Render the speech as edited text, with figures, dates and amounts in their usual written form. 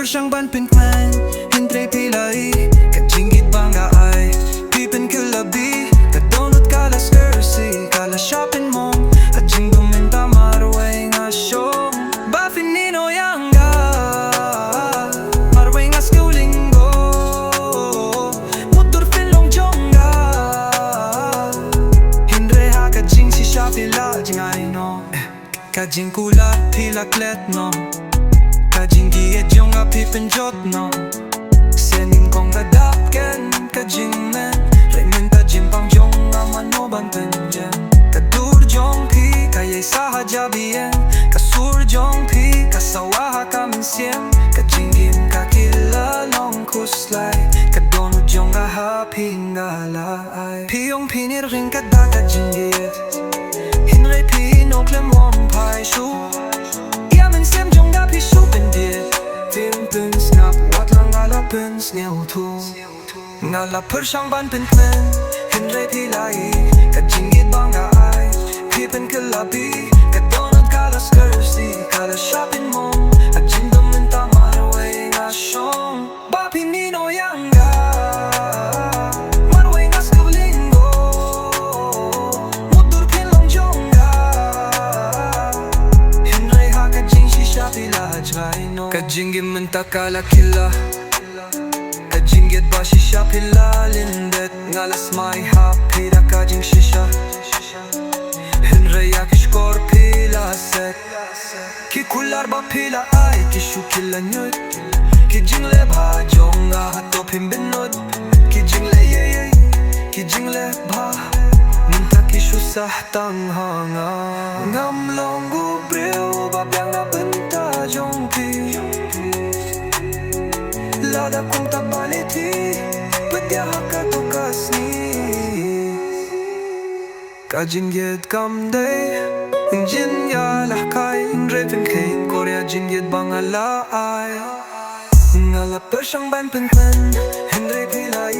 pyrshang ban pen kmen hynrei pilai ka jingieid bangga ai pipen kylla bi ka donut kala Khasi kala shopping mall ka Jingdum minta marway nga shong ba finino yanga marway nga skawlingo mutur finlong jonga hynrei ha ka jing si shapila jingai no ka jing kula pila klet no ka jingieid jonga pipen jot no senin kong gadapken ka jingmen remen ta jimpang jonga mano ban penjen ka dur jong pi ka yai saha jabien ka sur jong pi ka sawaha ka minsiem ka jingim ka kylla long kuslai ka donu jonga ha pingalai piyong pinir ring ka da ka jingieid hynrei pi no klem wom pai shu sem jonga pi shu pendiet tim pen snap wat lang ala pen sneu tu ngala pyrshang ban pen kmen hynrei pilai ka jingieid bangga ai pipen kylla bi ka donut kala Khasi kala shopping mall ka Jingdum minta marway nga shong ba pinino yanga marway nga skawlingo mutur pinlong jonga hynrei ha ka jing si shapila jgai no ka jingim minta kala kylla ka jingieid ba si shapila lindet ngalas mai ha pira ka jing shisha hynrei ya ki shkor pila set ki kullar ba pila ai ki shu kylla nyut ki jingle ba jonga to pim benut ki jingle ye ye ki jingle ba minta ki shu sah tang hanga ngam long gu breu ba byang na benta jong pi lada kung tabaliti pedya haka to kasni ka jingieid kam day jin ya lah kai hynrei pen kain korea jingieid bangala ai ngala pyrshang ban pen kmen hynrei pilai